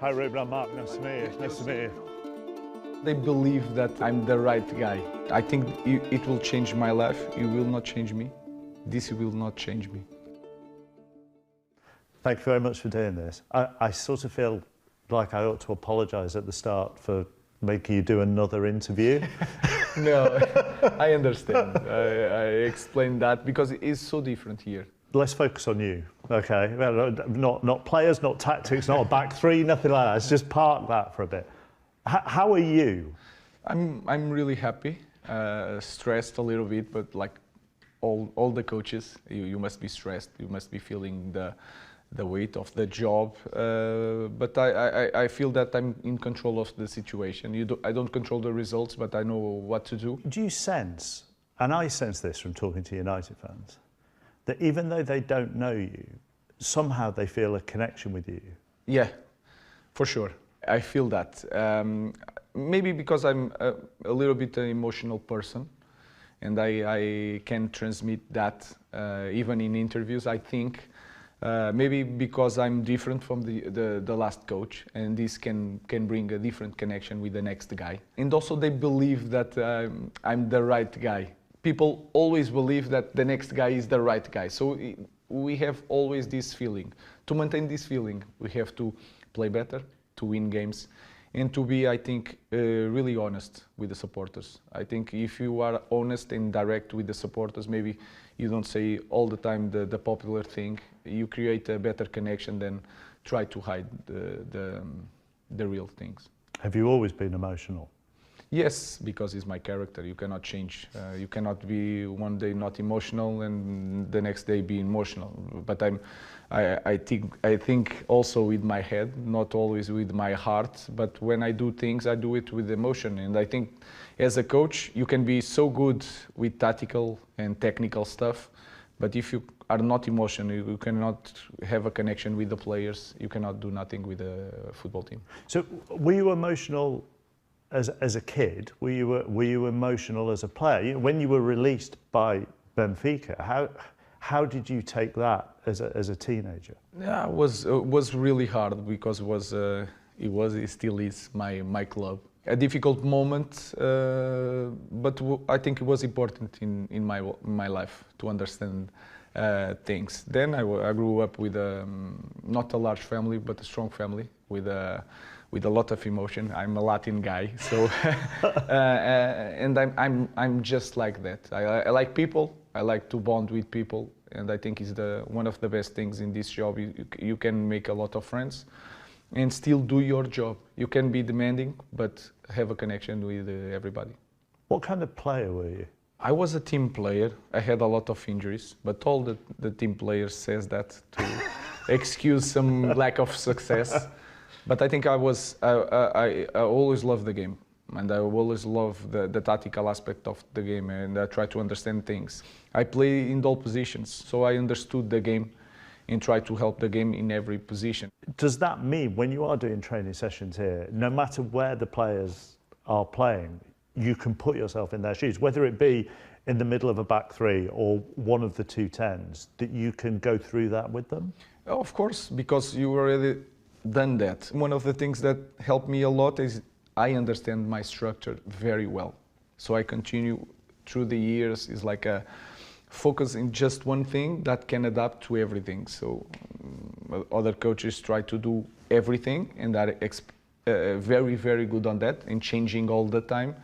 Hi Rúben, I'm Mark. Nice to meet you. Nice to meet you. They believe that I'm the right guy. I think it will change my life. It will not change me. This will not change me. Thank you very much for doing this. I sort of feel like I ought to apologise at the start for making you do another interview. No, I understand. I explained that because it is so different here. Let's focus on you, okay? Well, not players, not tactics, not a back three, nothing like that. Let's just park that for a bit. How are you? I'm really happy, stressed a little bit, but like all the coaches, you must be stressed. You must be feeling the weight of the job. But I feel that I'm in control of the situation. I don't control the results, but I know what to do. Do you sense, and I sense this from talking to United fans, that even though they don't know you, somehow they feel a connection with you? Yeah, for sure. I feel that. Maybe because I'm a little bit an emotional person, and I can transmit that even in interviews, I think. Maybe because I'm different from the last coach, and this can bring a different connection with the next guy. And also they believe that I'm the right guy. People always believe that the next guy is the right guy. So we have always this feeling. To maintain this feeling, we have to play better, to win games, and to be, I think, really honest with the supporters. I think if you are honest and direct with the supporters, maybe you don't say all the time the popular thing, you create a better connection than try to hide the real things. Have you always been emotional? Yes, because it's my character. You cannot change. You cannot be one day not emotional and the next day be emotional. But I think also with my head, not always with my heart. But when I do things, I do it with emotion. And I think as a coach, you can be so good with tactical and technical stuff. But if you are not emotional, you cannot have a connection with the players. You cannot do nothing with the football team. So were you emotional as a kid? Were you emotional as a player? When you were released by Benfica, how did you take that as a teenager? Yeah, it was really hard because it still is my club. A difficult moment, but I think it was important in my life to understand things. Then I grew up with not a large family, but a strong family with a lot of emotion. I'm a Latin guy, so and I'm just like that. I like people. I like to bond with people, and I think it's one of the best things in this job. You can make a lot of friends and still do your job. You can be demanding, but have a connection with everybody. What kind of player were you? I was a team player. I had a lot of injuries, but all the team players says that to excuse some lack of success. But I think I always loved the game, and I always loved the tactical aspect of the game, and I try to understand things. I play in all positions, so I understood the game and try to help the game in every position. Does that mean when you are doing training sessions here, no matter where the players are playing, you can put yourself in their shoes, whether it be in the middle of a back three or one of the two tens, that you can go through that with them? Of course, because you already done that. One of the things that helped me a lot is I understand my structure very well. So I continue through the years, is like a focus in just one thing that can adapt to everything. So other coaches try to do everything and are very, very good on that and changing all the time.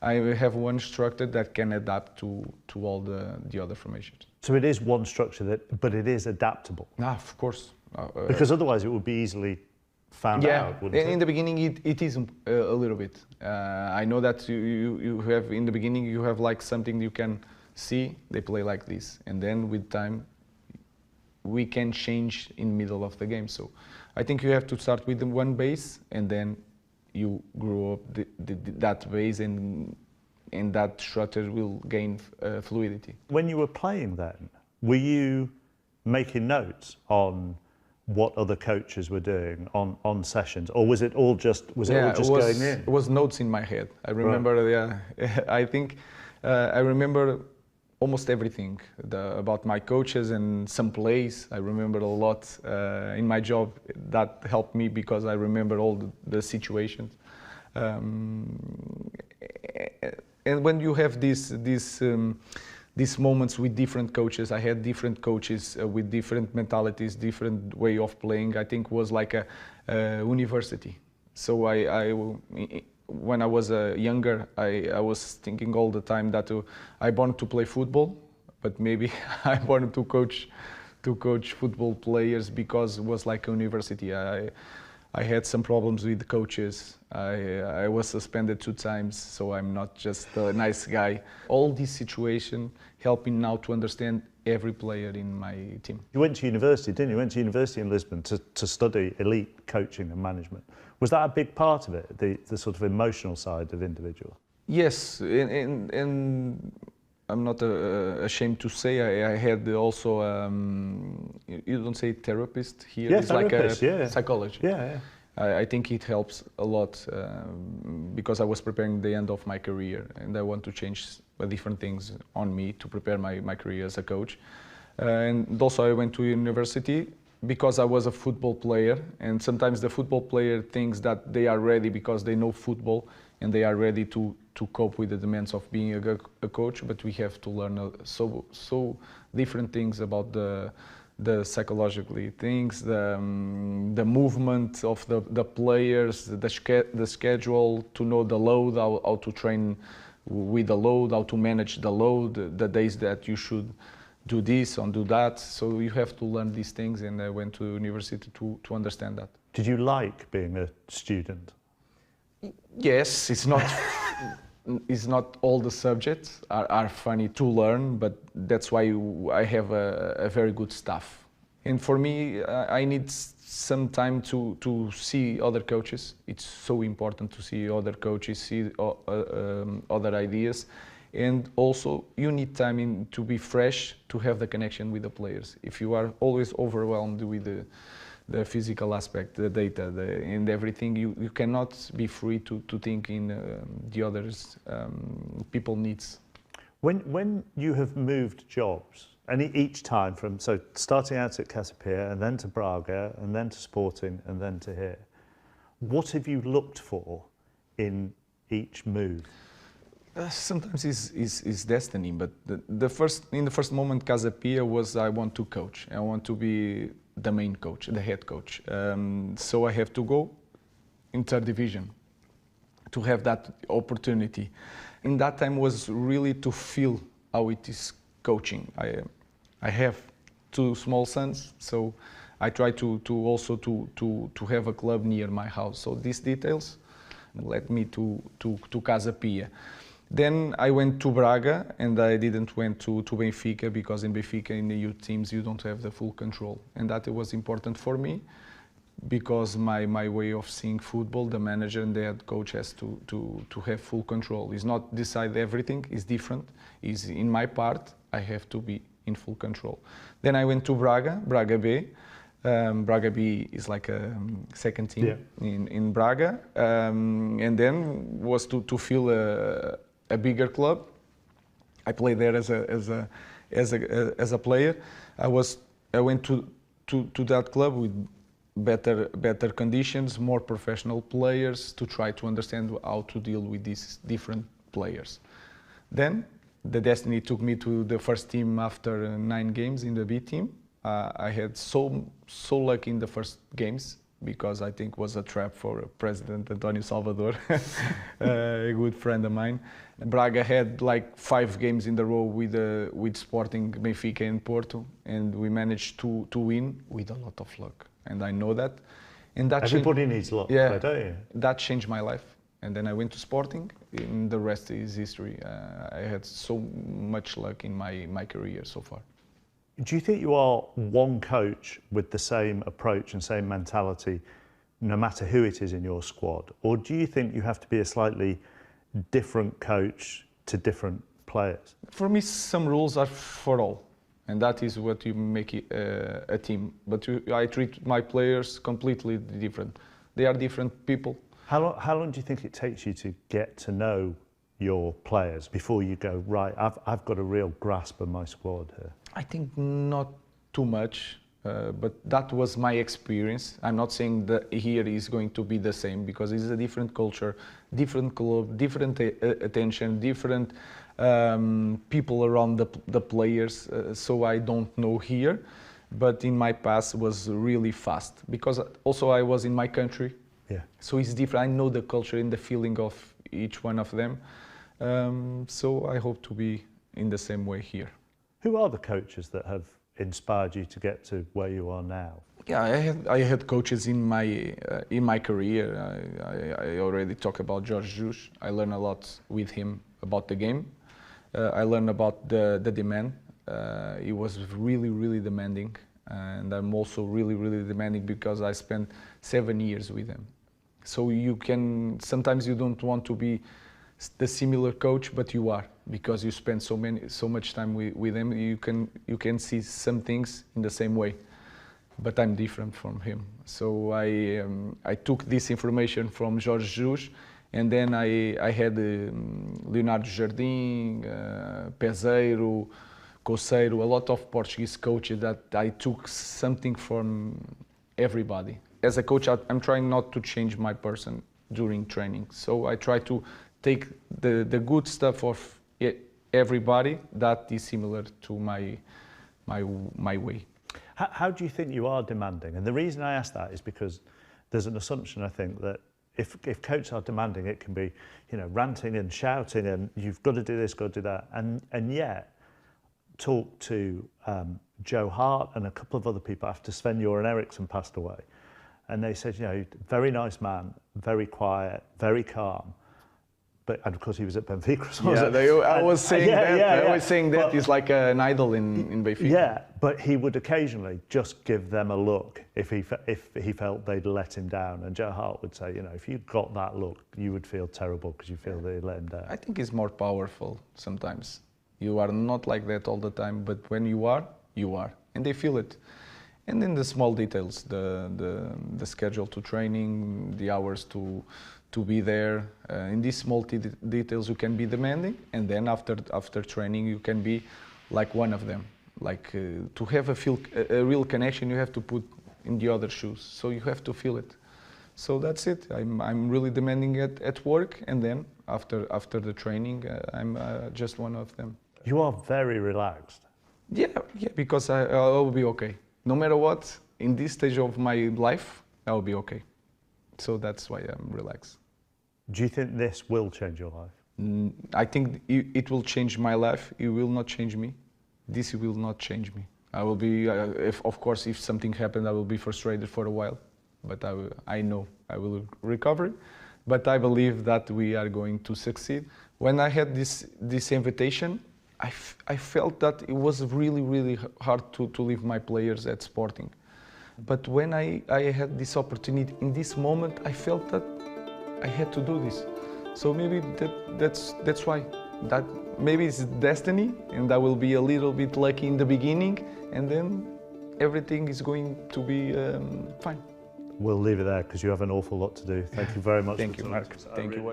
I have one structure that can adapt to all the other formations. So it is one structure, but it is adaptable? Of course. Because otherwise it would be easily found out, wouldn't it? In the beginning it is a little bit. I know that you have, in the beginning, you have like something you can see, they play like this. And then with time, we can change in the middle of the game. So I think you have to start with one base, and then you grow up that base, and that structure will gain fluidity. When you were playing then, were you making notes on what other coaches were doing on sessions, or was it all just going in? It was notes in my head. I remember, right. I think I remember almost everything about my coaches and some plays. I remember a lot in my job. That helped me because I remember all the situations. And when you have these moments with different coaches, I had different coaches with different mentalities, different way of playing. I think was like a university. So when I was younger, I was thinking all the time that I wanted to play football, but maybe I wanted to coach football players because it was like a university. I had some problems with the coaches. I was suspended 2 times, so I'm not just a nice guy. All this situation helped me now to understand every player in my team. You went to university, didn't you? You went to university in Lisbon to study elite coaching and management. Was that a big part of it, the sort of emotional side of individual? Yes, and I'm not ashamed to say I had also, you don't say therapist here? Yeah, it's therapist, like a yeah. psychology. Yeah. I think it helps a lot because I was preparing the end of my career and I want to change different things on me to prepare my career as a coach. And also I went to university because I was a football player, and sometimes the football player thinks that they are ready because they know football and they are ready to cope with the demands of being a coach, but we have to learn so different things about the psychologically things, the movement of the players, the schedule, to know the load, how to train with the load, how to manage the load, the days that you should do this and do that. So you have to learn these things, and I went to university to understand that. Did you like being a student? Yes, it's not all the subjects are funny to learn, but that's why I have a very good staff. And for me, I need some time to see other coaches. It's so important to see other coaches, see other ideas. And also, you need time to be fresh, to have the connection with the players. If you are always overwhelmed with the physical aspect, the data, and everything, you cannot be free to think in the others people needs. When you have moved jobs, and each time so starting out at Casapia and then to Braga and then to Sporting and then to here, what have you looked for in each move? Sometimes it's destiny, but in the first moment, Casapia was I want to coach. I want to be the main coach, the head coach. So I have to go in 3rd division to have that opportunity. In that time was really to feel how it is coaching. I have 2 small sons, so I try to also to have a club near my house. So these details led me to Casapia. Then I went to Braga, and I didn't went to Benfica, because in Benfica, in the youth teams, you don't have the full control. And that was important for me, because my way of seeing football, the manager and the head coach has to have full control. It's not decide everything, it's different. It's in my part, I have to be in full control. Then I went to Braga B. Braga B is like a second team in Braga. And then was to feel a bigger club. I played there as a player. I went to that club with better conditions, more professional players, to try to understand how to deal with these different players. Then the destiny took me to the first team after 9 games in the B team. I had so lucky in the first games, because I think was a trap for President António Salvador, a good friend of mine. Braga had like 5 games in a row with Sporting, Benfica and Porto, and we managed to win with a lot of luck. And I know that. And that everybody needs luck, don't you? That changed my life. And then I went to Sporting, and the rest is history. I had so much luck in my career so far. Do you think you are one coach with the same approach and same mentality, no matter who it is in your squad? Or do you think you have to be a slightly different coach to different players? For me, some rules are for all, and that is what you make a team. But I treat my players completely different. They are different people. How long do you think it takes you to get to know your players before you go, right, I've got a real grasp of my squad here? I think not too much, but that was my experience. I'm not saying that here is going to be the same, because it's a different culture, different club, different attention, different people around the players, so I don't know here. But in my past was really fast, because also I was in my country. Yeah. So it's different. I know the culture and the feeling of each one of them. So I hope to be in the same way here. Who are the coaches that have inspired you to get to where you are now? Yeah, I had coaches in my career. I already talked about Jorge Jesus. I learned a lot with him about the game. I learned about the demand. He was really demanding, and I'm also really demanding because I spent 7 years with him. So sometimes you don't want to be the similar coach, but you are, because you spend so much time with him. You can see some things in the same way, but I'm different from him. So I took this information from Jorge Jesus, and then I had Leonardo Jardim, Peseiro, Coceiro, a lot of Portuguese coaches that I took something from everybody. As a coach, I'm trying not to change my person during training. So I try to take the good stuff of everybody that is similar to my way. How do you think you are demanding? And the reason I ask that is because there's an assumption, I think, that if coaches are demanding, it can be, ranting and shouting and you've got to do this, got to do that. And yet, talk to Joe Hart and a couple of other people after Sven-Göran Eriksson passed away. And they said, very nice man, very quiet, very calm. And of course he was at Benfica. I was saying that. I was saying that he's like an idol in Benfica. Yeah, but he would occasionally just give them a look if he felt they'd let him down. And Joe Hart would say, if you got that look, you would feel terrible because you feel they let him down. I think he's more powerful sometimes. You are not like that all the time, but when you are, and they feel it. And then the small details, the schedule to training, the hours to be there. In these small details, you can be demanding, and then after training, you can be like one of them. Like to have a real connection, you have to put in the other shoes, so you have to feel it. So that's it. I'm really demanding at work, and then after the training, I'm just one of them. You are very relaxed. Yeah, because I will be okay. No matter what, in this stage of my life, I will be okay. So that's why I'm relaxed. Do you think this will change your life? I think it will change my life. It will not change me. This will not change me. I will be, of course, if something happens, I will be frustrated for a while. But I know I will recover. But I believe that we are going to succeed. When I had this invitation, I felt that it was really hard to leave my players at Sporting. But when I had this opportunity in this moment, I felt that I had to do this. So maybe that's why. That maybe it's destiny, and I will be a little bit lucky in the beginning, and then everything is going to be fine. We'll leave it there because you have an awful lot to do. Thank you very much. Thank you, Mark. Thank you.